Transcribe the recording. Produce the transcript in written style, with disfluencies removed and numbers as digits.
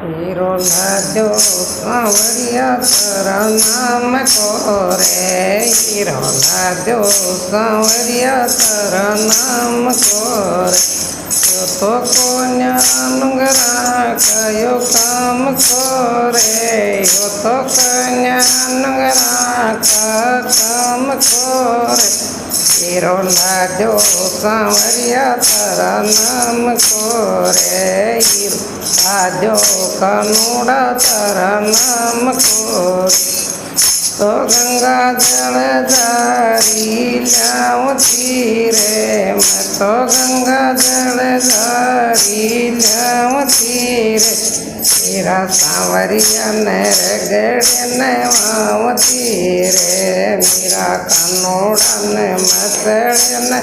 Hero Lajo सांवरिया तारा नाम को रे। हीरो लाजो सांवरिया तारा नाम को रे। यो तो कोन्या नुंगरा कयो काम को रे। यो तो कोन्या नुंगरा का काम को रे। हीरो लाजो सांवरिया तारा नाम को रे। हीरो लाजो कानूड़ा तारा नाम को तो गंगा जल धारी लाऊंती रे। मैं तो गंगा जल धारी लाऊंती रे। मेरा सांवरिया ने रगड़े ने वावती रे। मेरा कानूड़ा ने मसड़े ने